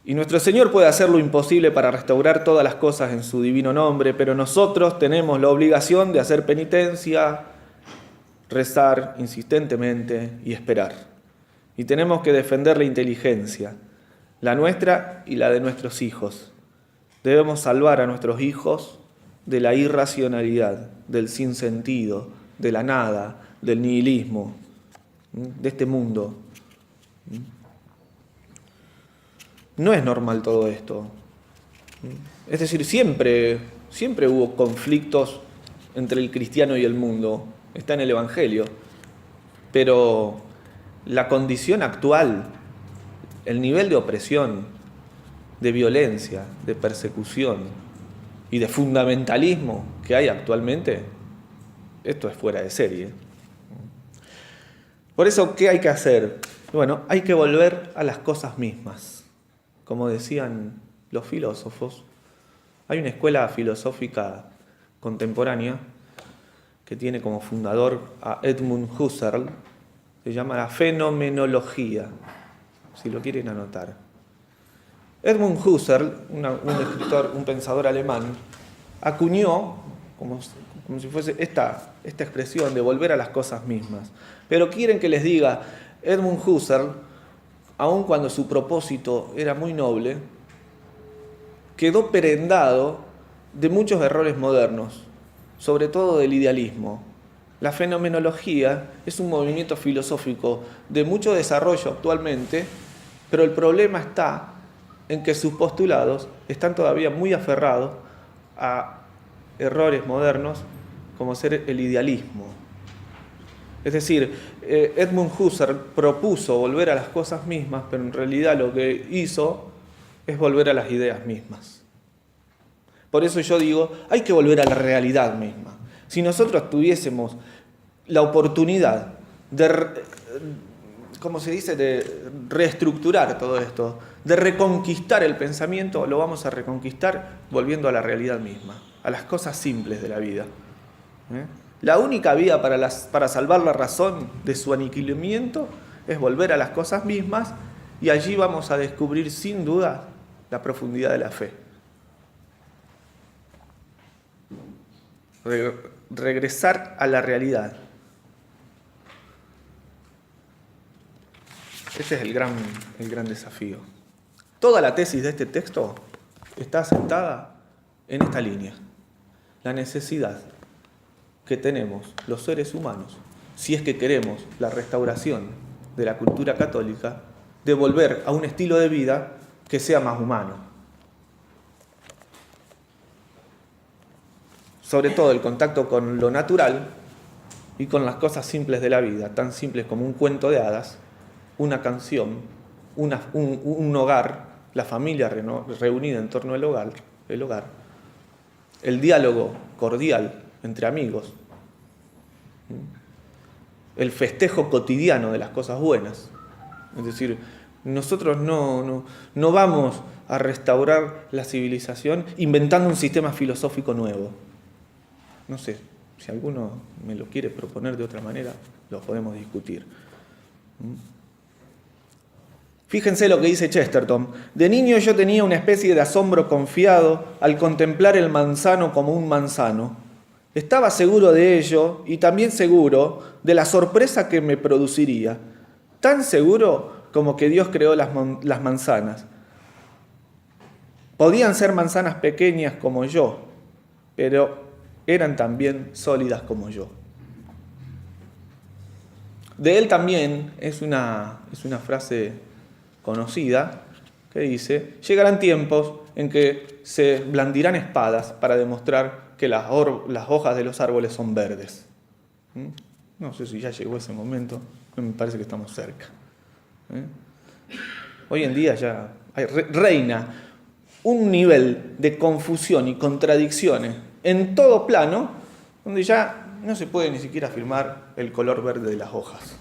Y nuestro Señor puede hacer lo imposible para restaurar todas las cosas en su divino nombre, pero nosotros tenemos la obligación de hacer penitencia, rezar insistentemente y esperar. Y tenemos que defender la inteligencia, la nuestra y la de nuestros hijos. Debemos salvar a nuestros hijos de la irracionalidad, del sinsentido, de la nada, del nihilismo, de este mundo. No es normal todo esto. Es decir, siempre hubo conflictos entre el cristiano y el mundo. Está en el Evangelio. Pero la condición actual, el nivel de opresión, de violencia, de persecución y de fundamentalismo que hay actualmente, esto es fuera de serie. Por eso, ¿qué hay que hacer? Bueno, hay que volver a las cosas mismas. Como decían los filósofos, hay una escuela filosófica contemporánea que tiene como fundador a Edmund Husserl, se llama la fenomenología, si lo quieren anotar. Edmund Husserl, un escritor, un pensador alemán, acuñó como si fuese esta expresión de volver a las cosas mismas. Pero quieren que les diga, Edmund Husserl, aun cuando su propósito era muy noble, quedó prendado de muchos errores modernos, sobre todo del idealismo. La fenomenología es un movimiento filosófico de mucho desarrollo actualmente, pero el problema está en que sus postulados están todavía muy aferrados a errores modernos como ser el idealismo. Es decir, Edmund Husserl propuso volver a las cosas mismas, pero en realidad lo que hizo es volver a las ideas mismas. Por eso yo digo, hay que volver a la realidad misma. Si nosotros tuviésemos la oportunidad de, ¿cómo se dice?, de reestructurar todo esto, de reconquistar el pensamiento, lo vamos a reconquistar volviendo a la realidad misma, a las cosas simples de la vida. La única vía para salvar la razón de su aniquilamiento es volver a las cosas mismas, y allí vamos a descubrir sin duda la profundidad de la fe. Regresar a la realidad. Este es el gran desafío. Toda la tesis de este texto está asentada en esta línea. La necesidad que tenemos los seres humanos, si es que queremos la restauración de la cultura católica, de volver a un estilo de vida que sea más humano. Sobre todo el contacto con lo natural y con las cosas simples de la vida, tan simples como un cuento de hadas, una canción, un hogar, la familia reunida en torno al hogar, el diálogo cordial entre amigos, el festejo cotidiano de las cosas buenas. Es decir, nosotros no vamos a restaurar la civilización inventando un sistema filosófico nuevo. No sé, si alguno me lo quiere proponer de otra manera, lo podemos discutir. Fíjense lo que dice Chesterton. De niño yo tenía una especie de asombro confiado al contemplar el manzano como un manzano. Estaba seguro de ello y también seguro de la sorpresa que me produciría. Tan seguro como que Dios creó las manzanas. Podían ser manzanas pequeñas como yo, pero eran también sólidas como yo. De él también es una frase conocida que dice: llegarán tiempos en que se blandirán espadas para demostrar que las hojas de los árboles son verdes. No sé si ya llegó ese momento, me parece que estamos cerca. Hoy en día ya reina un nivel de confusión y contradicciones en todo plano, donde ya no se puede ni siquiera afirmar el color verde de las hojas.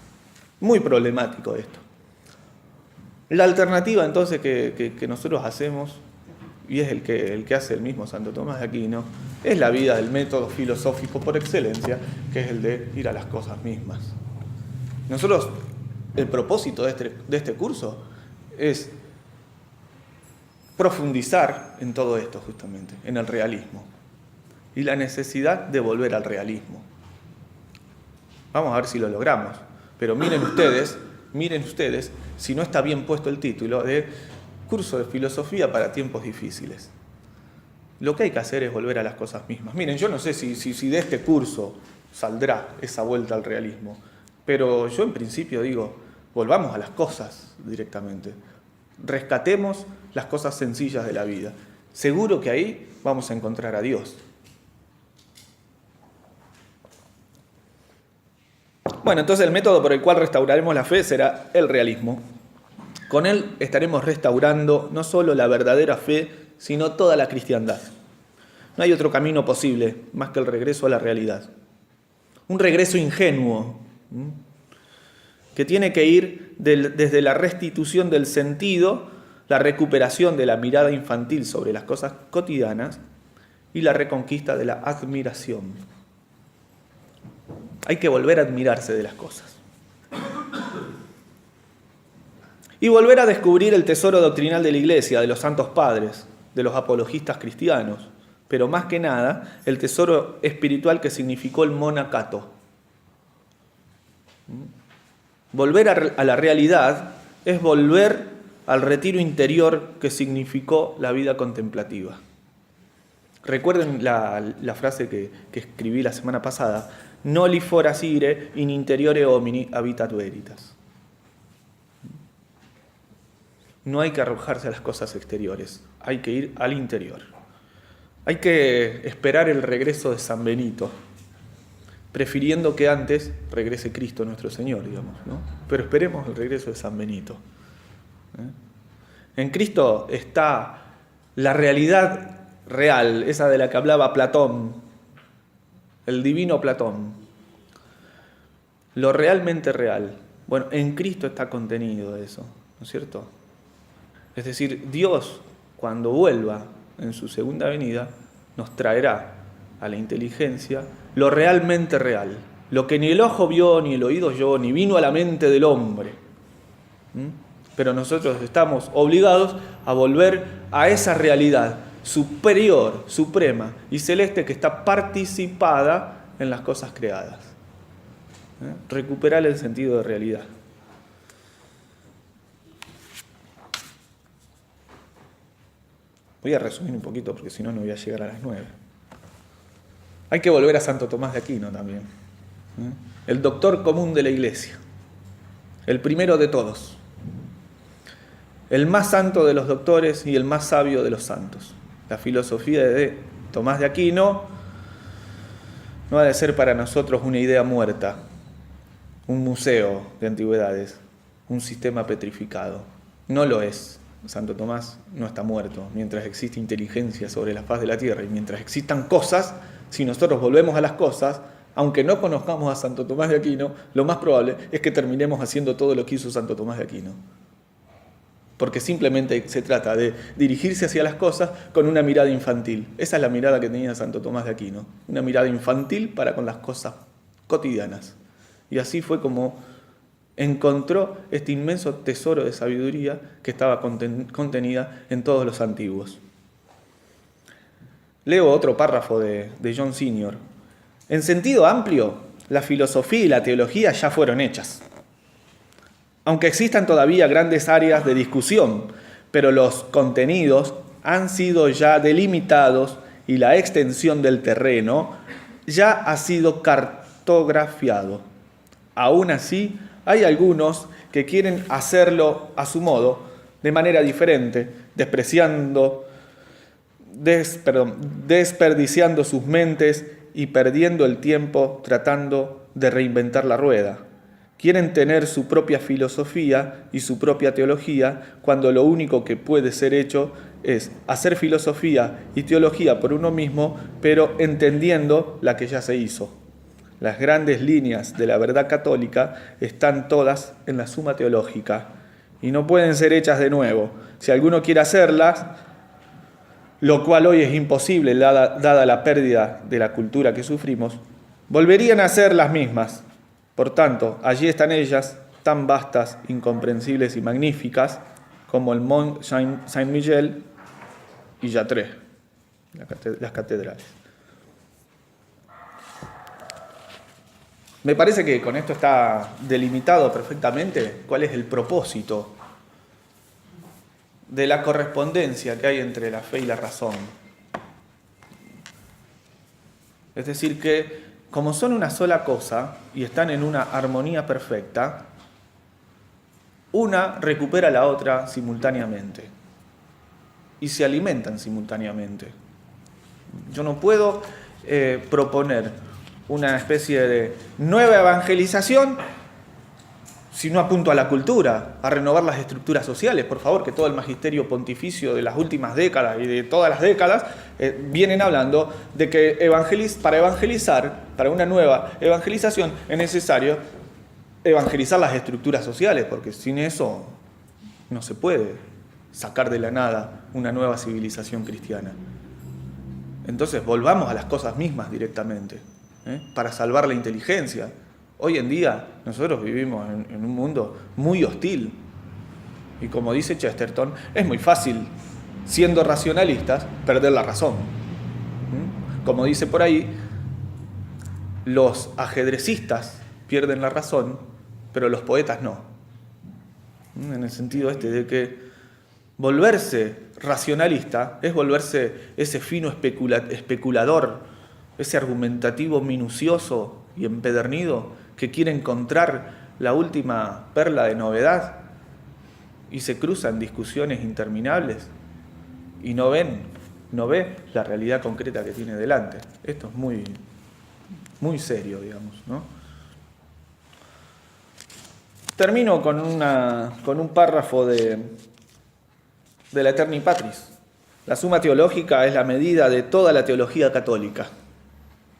Muy problemático esto. La alternativa entonces que nosotros hacemos, y es el que hace el mismo Santo Tomás de Aquino, es la vida del método filosófico por excelencia, que es el de ir a las cosas mismas. Nosotros, el propósito de este curso es profundizar en todo esto justamente, en el realismo, y la necesidad de volver al realismo. Vamos a ver si lo logramos, pero miren ustedes, si no está bien puesto el título de Curso de Filosofía para Tiempos Difíciles. Lo que hay que hacer es volver a las cosas mismas. Miren, yo no sé si de este curso saldrá esa vuelta al realismo, pero yo en principio digo, volvamos a las cosas directamente. Rescatemos las cosas sencillas de la vida. Seguro que ahí vamos a encontrar a Dios. Bueno, entonces el método por el cual restauraremos la fe será el realismo. Con él estaremos restaurando no solo la verdadera fe, sino toda la cristiandad. No hay otro camino posible más que el regreso a la realidad. Un regreso ingenuo, que tiene que ir desde la restitución del sentido, la recuperación de la mirada infantil sobre las cosas cotidianas y la reconquista de la admiración. Hay que volver a admirarse de las cosas. Y volver a descubrir el tesoro doctrinal de la Iglesia, de los santos padres, de los apologistas cristianos, pero más que nada, el tesoro espiritual que significó el monacato. Volver a la realidad es volver al retiro interior que significó la vida contemplativa. Recuerden la frase que escribí la semana pasada: noli forasire in interiore homini habitat veritas. No hay que arrojarse a las cosas exteriores, hay que ir al interior. Hay que esperar el regreso de San Benito, prefiriendo que antes regrese Cristo nuestro Señor, digamos, ¿no? Pero esperemos el regreso de San Benito. En Cristo está la realidad real, esa de la que hablaba Platón, el divino Platón. Lo realmente real. Bueno, en Cristo está contenido eso, ¿no es cierto? Es decir, Dios, cuando vuelva en su segunda venida, nos traerá a la inteligencia lo realmente real, lo que ni el ojo vio, ni el oído oyó, ni vino a la mente del hombre. Pero nosotros estamos obligados a volver a esa realidad superior, suprema y celeste que está participada en las cosas creadas. Recuperar el sentido de realidad. Voy a resumir un poquito porque si no, no voy a llegar a las 9. Hay que volver a Santo Tomás de Aquino también. El doctor común de la Iglesia. El primero de todos. El más santo de los doctores y el más sabio de los santos. La filosofía de Tomás de Aquino no ha de ser para nosotros una idea muerta, un museo de antigüedades, un sistema petrificado. No lo es. Santo Tomás no está muerto. Mientras existe inteligencia sobre la faz de la tierra y mientras existan cosas, si nosotros volvemos a las cosas, aunque no conozcamos a Santo Tomás de Aquino, lo más probable es que terminemos haciendo todo lo que hizo Santo Tomás de Aquino. Porque simplemente se trata de dirigirse hacia las cosas con una mirada infantil. Esa es la mirada que tenía Santo Tomás de Aquino. Una mirada infantil para con las cosas cotidianas. Y así fue como encontró este inmenso tesoro de sabiduría que estaba contenida en todos los antiguos. Leo otro párrafo de John Senior. En sentido amplio, la filosofía y la teología ya fueron hechas. Aunque existan todavía grandes áreas de discusión, pero los contenidos han sido ya delimitados y la extensión del terreno ya ha sido cartografiado. Aún así, hay algunos que quieren hacerlo a su modo, de manera diferente, desperdiciando sus mentes y perdiendo el tiempo tratando de reinventar la rueda. Quieren tener su propia filosofía y su propia teología, cuando lo único que puede ser hecho es hacer filosofía y teología por uno mismo, pero entendiendo la que ya se hizo. Las grandes líneas de la verdad católica están todas en la Suma Teológica y no pueden ser hechas de nuevo. Si alguno quiere hacerlas, lo cual hoy es imposible dada la pérdida de la cultura que sufrimos, volverían a ser las mismas. Por tanto, allí están ellas, tan vastas, incomprensibles y magníficas, como el Mont Saint-Michel y Chartres, las catedrales. Me parece que con esto está delimitado perfectamente cuál es el propósito de la correspondencia que hay entre la fe y la razón. Es decir, que como son una sola cosa y están en una armonía perfecta, una recupera a la otra simultáneamente y se alimentan simultáneamente. Yo no puedo proponer una especie de nueva evangelización si no apunto a la cultura, a renovar las estructuras sociales. Por favor, que todo el magisterio pontificio de las últimas décadas y de todas las décadas vienen hablando de que para evangelizar, para una nueva evangelización, es necesario evangelizar las estructuras sociales, porque sin eso no se puede sacar de la nada una nueva civilización cristiana. Entonces volvamos a las cosas mismas directamente, para salvar la inteligencia. Hoy en día nosotros vivimos en un mundo muy hostil y, como dice Chesterton, es muy fácil, siendo racionalistas, perder la razón. Como dice por ahí, los ajedrecistas pierden la razón, pero los poetas no. En el sentido de que volverse racionalista es volverse ese fino especulador, ese argumentativo minucioso y empedernido que quiere encontrar la última perla de novedad y se cruza en discusiones interminables y no ve la realidad concreta que tiene delante. Esto es muy, muy serio, digamos, ¿no? Termino con un párrafo de la Aeterni Patris. La Suma Teológica es la medida de toda la teología católica.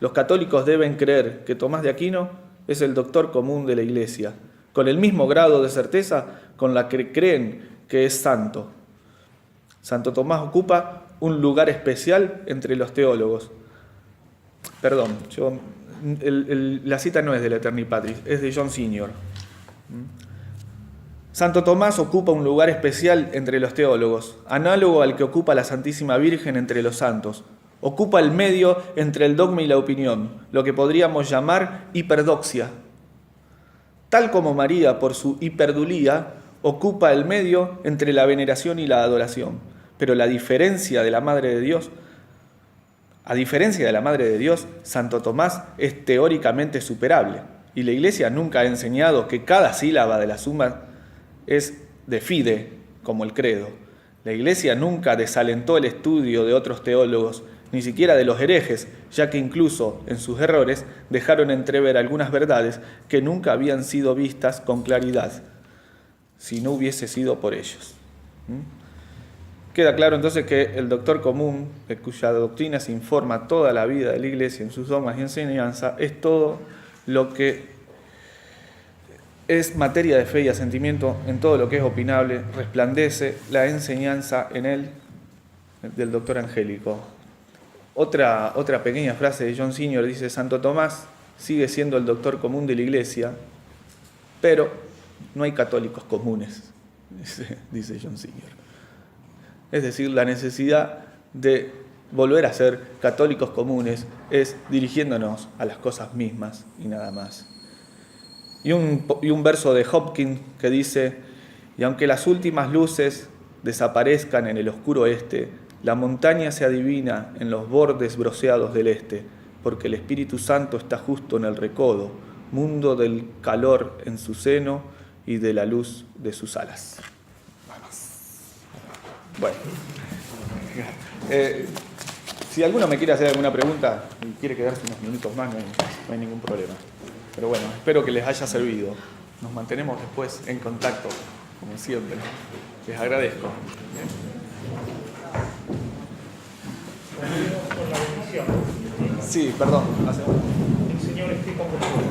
Los católicos deben creer que Tomás de Aquino es el doctor común de la Iglesia, con el mismo grado de certeza con la que creen que es santo. Santo Tomás ocupa un lugar especial entre los teólogos. Perdón, la cita no es de la Aeterni Patris, es de John Senior. Santo Tomás ocupa un lugar especial entre los teólogos, análogo al que ocupa la Santísima Virgen entre los santos. Ocupa el medio entre el dogma y la opinión, lo que podríamos llamar hiperdoxia. Tal como María, por su hiperdulía, ocupa el medio entre la veneración y la adoración. Pero a diferencia de la Madre de Dios, Santo Tomás es teóricamente superable. Y la Iglesia nunca ha enseñado que cada sílaba de la Suma es de fide, como el credo. La Iglesia nunca desalentó el estudio de otros teólogos, ni siquiera de los herejes, ya que incluso en sus errores dejaron entrever algunas verdades que nunca habían sido vistas con claridad, si no hubiese sido por ellos. Queda claro entonces que el doctor común, de cuya doctrina se informa toda la vida de la Iglesia en sus dogmas y enseñanza, es todo lo que es materia de fe y asentimiento, en todo lo que es opinable, resplandece la enseñanza en él del doctor angélico. Otra pequeña frase de John Senior dice: Santo Tomás sigue siendo el doctor común de la Iglesia, pero no hay católicos comunes, dice John Senior. Es decir, la necesidad de volver a ser católicos comunes es dirigiéndonos a las cosas mismas y nada más. Y un verso de Hopkins que dice: y aunque las últimas luces desaparezcan en el oscuro este, La montaña se adivina en los bordes broceados del este, porque el Espíritu Santo está justo en el recodo, mundo del calor en su seno y de la luz de sus alas. Bueno, si alguno me quiere hacer alguna pregunta y quiere quedarse unos minutos más, no hay ningún problema. Pero bueno, espero que les haya servido. Nos mantenemos después en contacto, como siempre. Les agradezco. Con la bendición. Sí, perdón. El Señor esté con vosotros.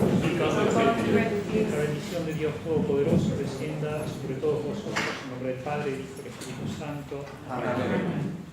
La bendición de Dios Todopoderoso descienda sobre todos vosotros. En nombre del Padre, Hijo y Espíritu Santo. Amén.